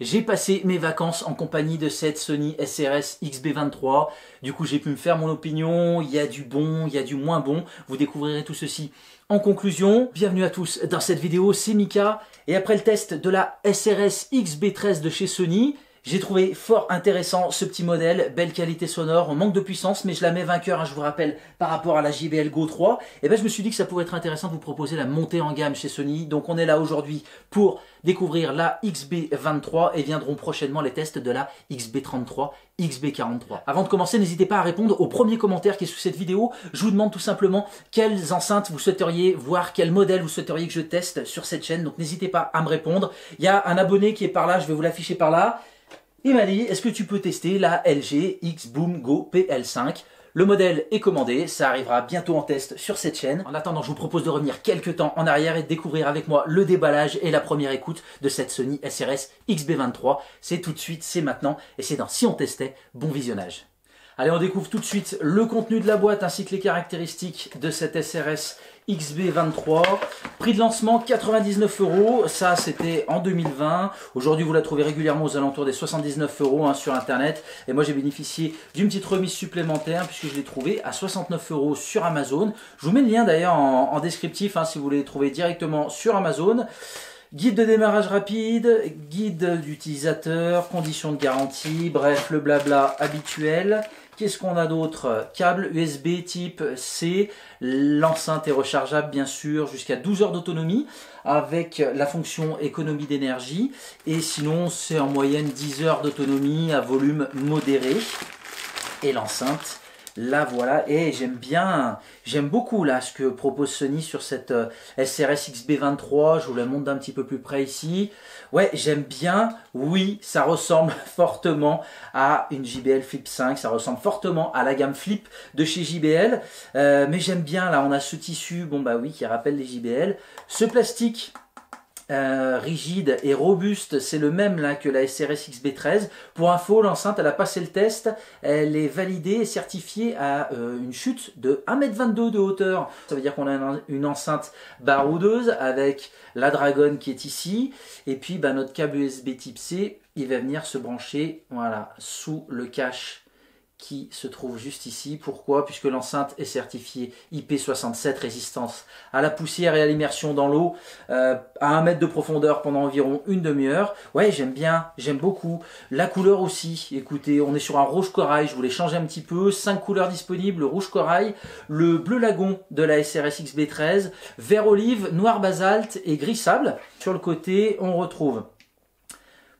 J'ai passé mes vacances en compagnie de cette Sony SRS XB23. Du coup, j'ai pu me faire mon opinion. Il y a du bon, il y a du moins bon. Vous découvrirez tout ceci en conclusion. Bienvenue à tous dans cette vidéo, c'est Mika. Et après le test de la SRS XB13 de chez Sony, j'ai trouvé fort intéressant ce petit modèle, belle qualité sonore, on manque de puissance, mais je la mets vainqueur, hein, je vous rappelle, par rapport à la JBL Go 3. Et ben je me suis dit que ça pourrait être intéressant de vous proposer la montée en gamme chez Sony. Donc on est là aujourd'hui pour découvrir la XB23 et viendront prochainement les tests de la XB33, XB43. Avant de commencer, n'hésitez pas à répondre au premier commentaire qui est sous cette vidéo. Je vous demande tout simplement quelles enceintes vous souhaiteriez voir, quel modèle vous souhaiteriez que je teste sur cette chaîne. Donc n'hésitez pas à me répondre. Il y a un abonné qui est par là, je vais vous l'afficher par là. Il m'a dit, est-ce que tu peux tester la LG X-Boom Go PL5? Le modèle est commandé, ça arrivera bientôt en test sur cette chaîne. En attendant, je vous propose de revenir quelques temps en arrière et de découvrir avec moi le déballage et la première écoute de cette Sony SRS XB23. C'est tout de suite, c'est maintenant et c'est dans Si on testait. Bon visionnage. Allez, on découvre tout de suite le contenu de la boîte ainsi que les caractéristiques de cette SRS XB23. Prix de lancement 99 €, ça c'était en 2020. Aujourd'hui vous la trouvez régulièrement aux alentours des 79 € hein, sur internet. Et moi j'ai bénéficié d'une petite remise supplémentaire puisque je l'ai trouvé à 69 € sur Amazon. Je vous mets le lien d'ailleurs en descriptif hein, si vous voulez les trouver directement sur Amazon. Guide de démarrage rapide, guide d'utilisateur, conditions de garantie, bref le blabla habituel. Qu'est-ce qu'on a d'autre? Câble USB type C, l'enceinte est rechargeable bien sûr jusqu'à 12 heures d'autonomie avec la fonction économie d'énergie et sinon c'est en moyenne 10 heures d'autonomie à volume modéré. Et l'enceinte, là voilà, et j'aime beaucoup là ce que propose Sony sur cette SRS XB23, je vous la montre d'un petit peu plus près ici. Ouais, j'aime bien, oui, ça ressemble fortement à une JBL Flip 5, ça ressemble fortement à la gamme Flip de chez JBL, mais j'aime bien, là on a ce tissu, bon bah oui, qui rappelle les JBL, ce plastique rigide et robuste, c'est le même là que la SRS XB13. Pour info, l'enceinte elle a passé le test, elle est validée et certifiée à une chute de 1,22 m de hauteur. Ça veut dire qu'on a une enceinte baroudeuse avec la Dragon qui est ici et puis bah, notre câble USB type C, il va venir se brancher voilà, sous le cache qui se trouve juste ici. Pourquoi? Puisque l'enceinte est certifiée IP67, résistance à la poussière et à l'immersion dans l'eau, à 1 mètre de profondeur pendant environ une demi-heure. Ouais, j'aime bien, j'aime beaucoup. La couleur aussi, écoutez, on est sur un rouge corail, je voulais changer un petit peu. 5 couleurs disponibles, le rouge corail, le bleu lagon de la SRS XB13, vert olive, noir basalte et gris sable. Sur le côté, on retrouve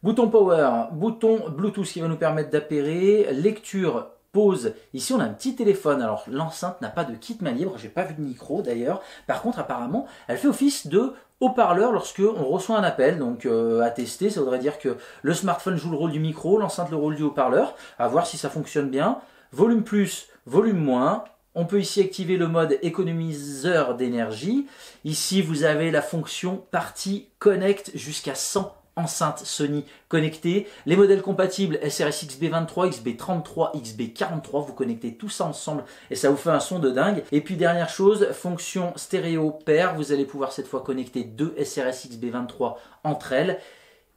bouton power, bouton Bluetooth qui va nous permettre d'appairer, lecture, pause. Ici on a un petit téléphone, alors l'enceinte n'a pas de kit main libre, j'ai pas vu de micro d'ailleurs. Par contre apparemment elle fait office de haut-parleur lorsque on reçoit un appel, donc à tester, ça voudrait dire que le smartphone joue le rôle du micro, l'enceinte le rôle du haut-parleur, à voir si ça fonctionne bien. Volume plus, volume moins. On peut ici activer le mode économiseur d'énergie. Ici vous avez la fonction Party Connect jusqu'à 100 enceinte Sony connectée. Les modèles compatibles SRS XB23, XB33, XB43, vous connectez tout ça ensemble et ça vous fait un son de dingue. Et puis dernière chose, fonction stéréo pair, vous allez pouvoir cette fois connecter deux SRS XB23 entre elles.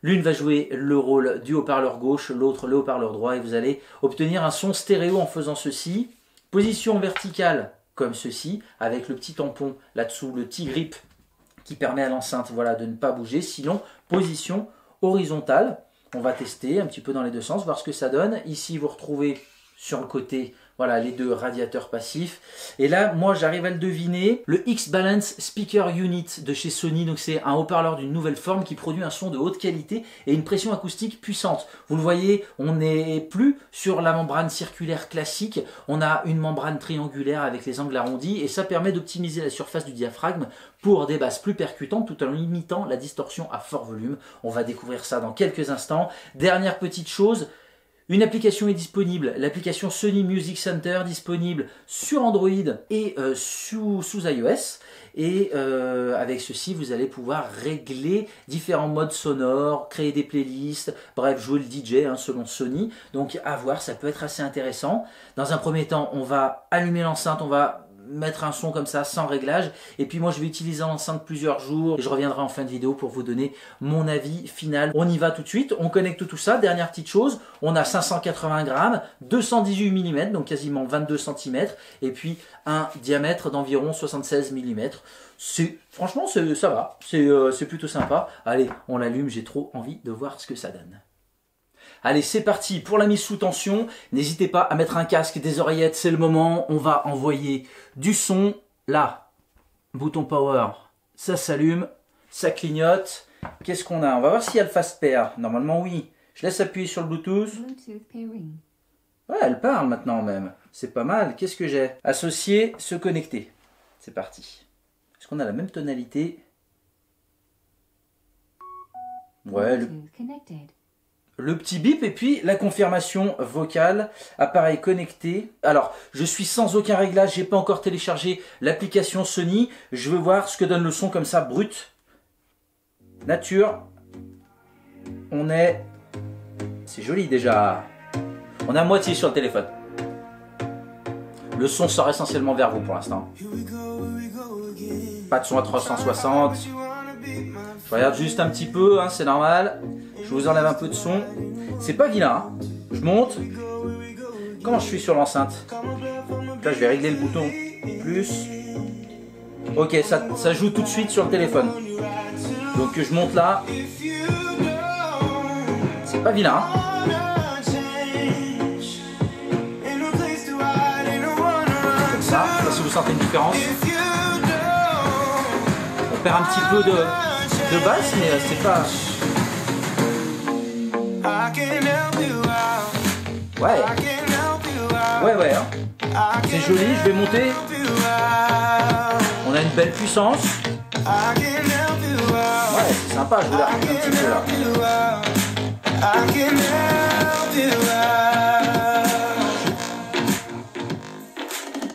L'une va jouer le rôle du haut-parleur gauche, l'autre le haut-parleur droit et vous allez obtenir un son stéréo en faisant ceci. Position verticale comme ceci, avec le petit tampon là-dessous, le petit grip qui permet à l'enceinte voilà, de ne pas bouger. Sinon, position horizontale. On va tester un petit peu dans les deux sens, voir ce que ça donne. Ici, vous retrouvez sur le côté voilà, les deux radiateurs passifs. Et là, moi, j'arrive à le deviner. Le X-Balance Speaker Unit de chez Sony. Donc, c'est un haut-parleur d'une nouvelle forme qui produit un son de haute qualité et une pression acoustique puissante. Vous le voyez, on n'est plus sur la membrane circulaire classique. On a une membrane triangulaire avec les angles arrondis et ça permet d'optimiser la surface du diaphragme pour des basses plus percutantes tout en limitant la distorsion à fort volume. On va découvrir ça dans quelques instants. Dernière petite chose, une application est disponible, l'application Sony Music Center disponible sur Android et sous iOS. Et avec ceci, vous allez pouvoir régler différents modes sonores, créer des playlists, bref, jouer le DJ hein, selon Sony. Donc à voir, ça peut être assez intéressant. Dans un premier temps, on va allumer l'enceinte, on va mettre un son comme ça sans réglage. Et puis moi je vais utiliser l'enceinte plusieurs jours et je reviendrai en fin de vidéo pour vous donner mon avis final. On y va tout de suite, on connecte tout ça. Dernière petite chose, on a 580 grammes, 218 mm, donc quasiment 22 cm, et puis un diamètre d'environ 76 mm. Franchement ça va, c'est plutôt sympa. Allez, on l'allume, j'ai trop envie de voir ce que ça donne. Allez, c'est parti pour la mise sous tension. N'hésitez pas à mettre un casque, des oreillettes, c'est le moment. On va envoyer du son. Là, bouton power, ça s'allume, ça clignote. Qu'est-ce qu'on a? On va voir s'il y a le fast pair. Normalement, oui. Je laisse appuyer sur le Bluetooth. Ouais, elle parle maintenant même. C'est pas mal. Qu'est-ce que j'ai? Associer, se connecter. C'est parti. Est-ce qu'on a la même tonalité? Ouais, le petit bip et puis la confirmation vocale, appareil connecté. Alors, je suis sans aucun réglage, j'ai pas encore téléchargé l'application Sony. Je veux voir ce que donne le son comme ça, brut. Nature. On est... C'est joli déjà. On est à moitié sur le téléphone. Le son sort essentiellement vers vous pour l'instant. Pas de son à 360. Je regarde juste un petit peu, hein, c'est normal. Je vous enlève un peu de son. C'est pas vilain. Hein. Je monte. Comment je suis sur l'enceinte? Là, je vais régler le bouton plus. Ok, ça joue tout de suite sur le téléphone. Donc je monte là. C'est pas vilain. Hein. Comme ça. Je sais pas si vous sentez une différence. On perd un petit peu de basse, mais c'est pas... Ouais, hein. C'est joli, je vais monter. On a une belle puissance. Ouais, c'est sympa, je vous la raconte un petit peu là.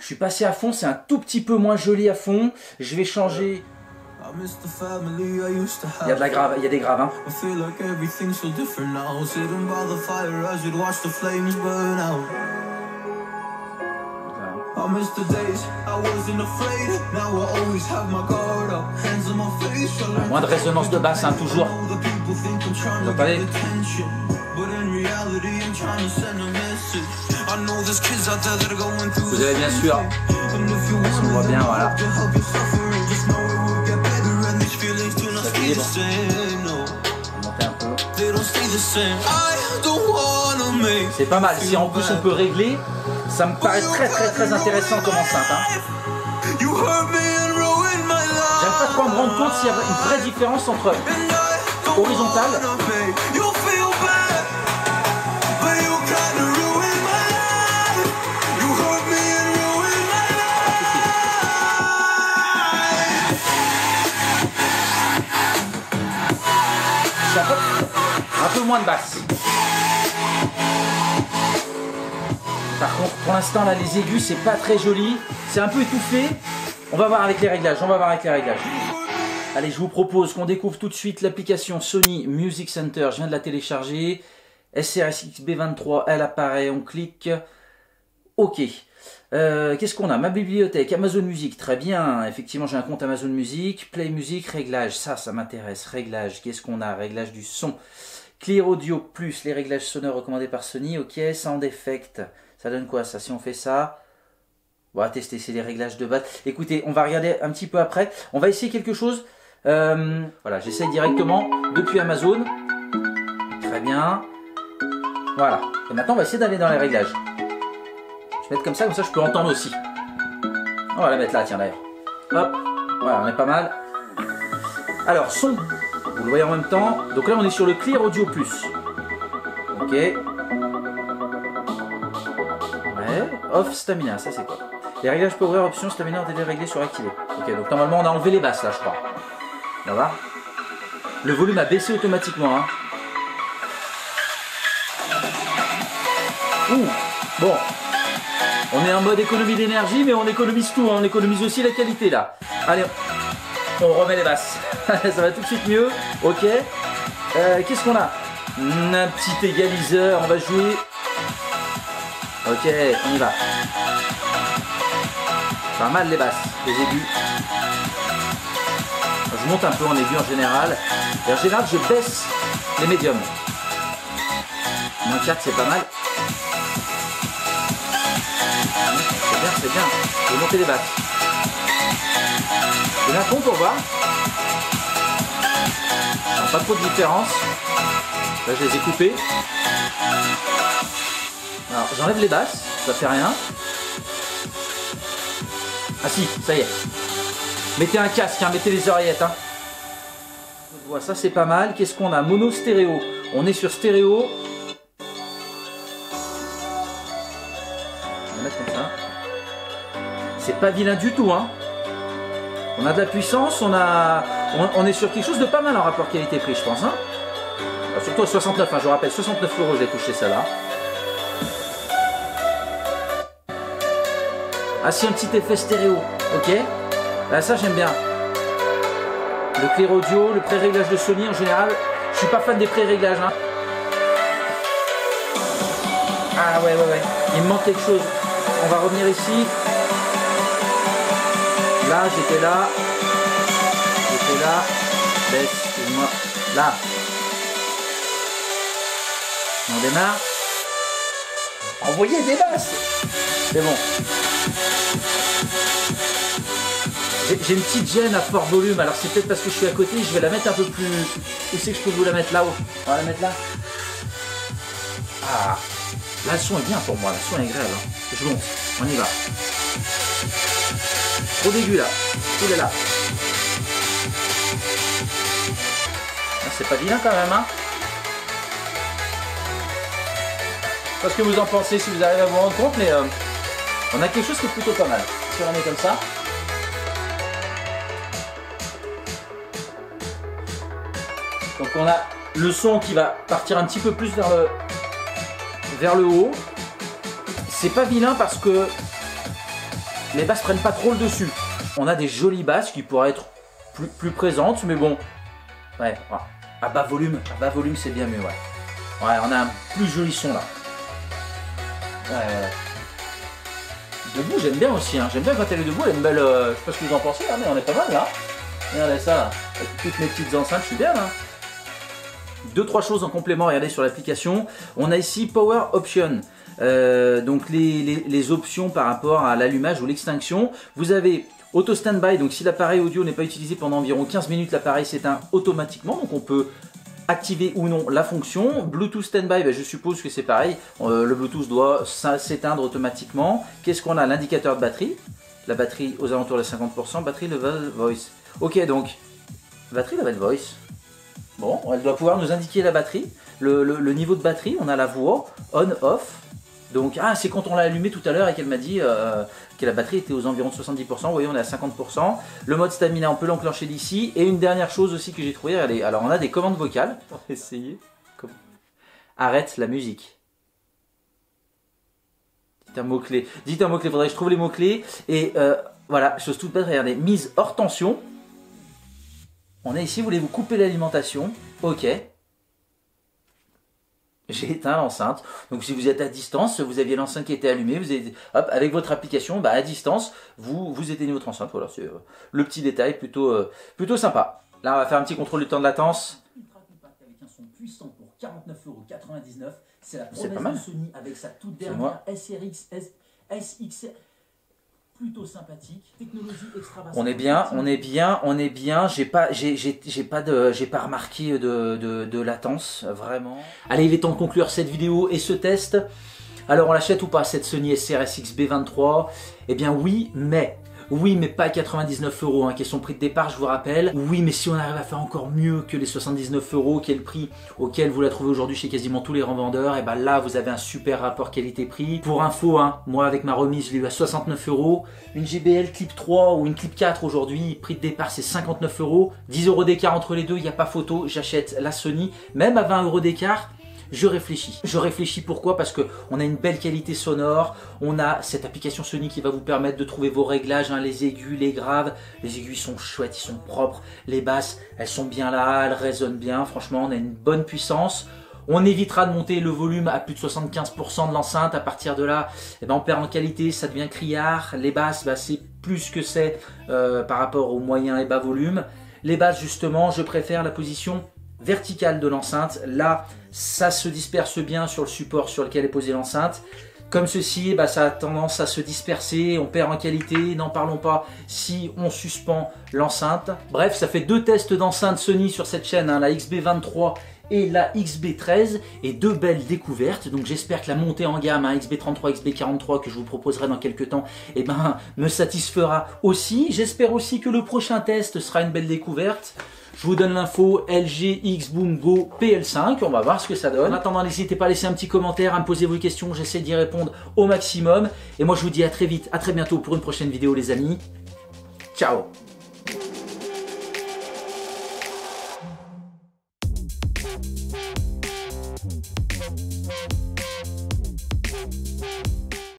Je suis passé à fond, c'est un tout petit peu moins joli à fond. Je vais changer... Il y a de la grave, il y a des graves, hein. Moins de résonance de basse, hein, toujours. Vous entendez? Vous avez bien sûr, on voit bien, voilà. C'est pas mal, si en plus on peut régler, ça me paraît très intéressant comme enceinte. Hein. J'arrive pas trop à me rendre compte s'il y a une vraie différence entre horizontale. Un peu moins de basse. Par contre, pour l'instant, là, les aigus, c'est pas très joli. C'est un peu étouffé. On va voir avec les réglages. Allez, je vous propose qu'on découvre tout de suite l'application Sony Music Center. Je viens de la télécharger. SRS XB23, elle apparaît. On clique. OK. Qu'est-ce qu'on a? Ma bibliothèque, Amazon Music, très bien. Effectivement, j'ai un compte Amazon Music. Play Music, réglage. Ça m'intéresse. Réglage. Qu'est-ce qu'on a? Réglage du son. Clear Audio plus les réglages sonores recommandés par Sony. Ok, Sound Effect. Ça donne quoi ça? Si on fait ça, on va tester, c'est les réglages de base. Écoutez, on va regarder un petit peu après. On va essayer quelque chose. Voilà, j'essaye directement depuis Amazon. Très bien. Voilà. Et maintenant, on va essayer d'aller dans les réglages. Je vais mettre comme ça je peux entendre aussi. On va la mettre là, tiens d'ailleurs. Hop, voilà, on est pas mal. Alors, son. Vous le voyez en même temps. Donc là, on est sur le Clear Audio plus. Ok. Off stamina, ça c'est quoi? Les réglages power option stamina ont été réglés sur activé. Ok, donc normalement on a enlevé les basses là, je crois. Là, va. Le volume a baissé automatiquement. Hein. Ouh, bon. On est en mode économie d'énergie, mais on économise tout. Hein. On économise aussi la qualité là. Allez, on remet les basses. Ça va tout de suite mieux. Ok. Qu'est-ce qu'on a? Un petit égaliseur, on va jouer. Ok, on y va. Pas mal les basses, les aigus. Je monte un peu en aigu en général. Et en général, je baisse les médiums. Moins 4, c'est pas mal. C'est bien, c'est bien. Je vais monter les basses. Je vais un fond pour voir. Pas trop de différence. Là, je les ai coupées. Alors, j'enlève les basses, ça fait rien. Ah si, ça y est. Mettez un casque, hein, mettez les oreillettes. Hein. Voilà, ça c'est pas mal. Qu'est-ce qu'on a? Mono stéréo. On est sur stéréo. On va mettre comme ça. C'est pas vilain du tout, hein. On a de la puissance, on est sur quelque chose de pas mal en rapport qualité-prix, je pense. Hein. Alors, surtout à 69, hein, je vous rappelle, 69 €, je l'ai touché celle-là. Ah si, un petit effet stéréo, ok. Là, ça j'aime bien. Le clear audio, le pré-réglage de Sony en général, je suis pas fan des pré-réglages. Hein. Ah ouais, il me manque quelque chose. On va revenir ici. Là, j'étais là, baisse, excuse-moi, là, on démarre, envoyez des basses, c'est bon. J'ai une petite gêne à fort volume, alors c'est peut-être parce que je suis à côté, je vais la mettre un peu plus, où c'est que je peux vous la mettre là-haut, on va la mettre là. Ah, là le son est bien pour moi, le son est agréable, hein. Je monte, on y va. Trop d'aigu là, il est là. C'est pas vilain quand même, hein. Je sais pas ce que vous en pensez, si vous arrivez à vous rendre compte, mais on a quelque chose qui est plutôt pas mal. Si on est comme ça. Donc on a le son qui va partir un petit peu plus vers le haut. C'est pas vilain parce que les basses prennent pas trop le dessus. On a des jolies basses qui pourraient être plus présentes, mais bon. Ouais, à bas volume c'est bien mieux, ouais. Ouais, on a un plus joli son là. Ouais. Debout j'aime bien aussi, hein. J'aime bien quand elle est debout, elle a une belle. Je sais pas ce que vous en pensez, hein, mais on est pas mal là. Regardez ça là. Avec toutes mes petites enceintes, je suis bien là. 2-3 choses en complément, regardez sur l'application. On a ici Power Option. Donc les options par rapport à l'allumage ou l'extinction. Vous avez Auto Standby, donc si l'appareil audio n'est pas utilisé pendant environ 15 minutes, l'appareil s'éteint automatiquement, donc on peut activer ou non la fonction. Bluetooth Standby, ben je suppose que c'est pareil, le Bluetooth doit s'éteindre automatiquement. Qu'est-ce qu'on a? L'indicateur de batterie, la batterie aux alentours de 50%, batterie level voice. Ok, donc batterie level voice, bon, elle doit pouvoir nous indiquer la batterie, le niveau de batterie, on a la voix, on-off. Donc, ah, c'est quand on l'a allumé tout à l'heure et qu'elle m'a dit que la batterie était aux environs de 70%. Vous voyez, on est à 50%. Le mode stamina, on peut l'enclencher d'ici. Et une dernière chose aussi que j'ai trouvé, regardez. Alors, on a des commandes vocales. On va essayer. Arrête la musique. Dites un mot-clé. Dites un mot-clé. Faudrait que je trouve les mots-clés. Et voilà, chose toute bête, regardez. Mise hors tension. On est ici. Voulez-vous couper l'alimentation? Ok. J'ai éteint l'enceinte. Donc si vous êtes à distance, vous aviez l'enceinte qui était allumée, vous avez, hop, avec votre application, bah, à distance, vous éteignez votre enceinte. Voilà, c'est le petit détail plutôt sympa. Là, on va faire un petit contrôle du temps de latence. Ultra compact avec un son puissant pour 49,99 €. C'est la promesse de Sony avec sa toute dernière SRX SX. Plutôt sympathique, technologie extra basse. On est bien. J'ai pas remarqué de latence, vraiment. Allez, il est temps de conclure cette vidéo et ce test. Alors, on l'achète ou pas cette Sony SRS XB23? Eh bien oui, mais pas 99 €, hein, qui est son prix de départ, je vous rappelle. Oui, mais si on arrive à faire encore mieux que les 79 €, qui est le prix auquel vous la trouvez aujourd'hui chez quasiment tous les revendeurs, et ben là, vous avez un super rapport qualité-prix. Pour info, hein, moi, avec ma remise, je l'ai eu à 69 €. Une JBL Clip 3 ou une Clip 4 aujourd'hui, prix de départ, c'est 59 €. 10 € d'écart entre les deux, il n'y a pas photo. J'achète la Sony, même à 20 € d'écart. Je réfléchis pourquoi? Parce qu'on a une belle qualité sonore, on a cette application Sony qui va vous permettre de trouver vos réglages, hein, les aigus, les graves. Les aigus sont chouettes, ils sont propres, les basses, elles sont bien là, elles résonnent bien, franchement on a une bonne puissance. On évitera de monter le volume à plus de 75% de l'enceinte, à partir de là, eh ben, on perd en qualité, ça devient criard. Les basses, bah, c'est plus que c'est par rapport aux moyens et bas volume. Les basses justement, je préfère la position verticale de l'enceinte. Là, ça se disperse bien sur le support sur lequel est posée l'enceinte. Comme ceci, ça a tendance à se disperser, on perd en qualité, n'en parlons pas si on suspend l'enceinte. Bref, ça fait 2 tests d'enceinte Sony sur cette chaîne, la XB23 et la XB13, et 2 belles découvertes. Donc j'espère que la montée en gamme, XB33, XB43 que je vous proposerai dans quelques temps, me satisfera aussi. J'espère aussi que le prochain test sera une belle découverte. Je vous donne l'info LG X-Boom Go PL5, on va voir ce que ça donne. En attendant, n'hésitez pas à laisser un petit commentaire, à me poser vos questions, j'essaie d'y répondre au maximum. Et moi je vous dis à très vite, à très bientôt pour une prochaine vidéo les amis. Ciao!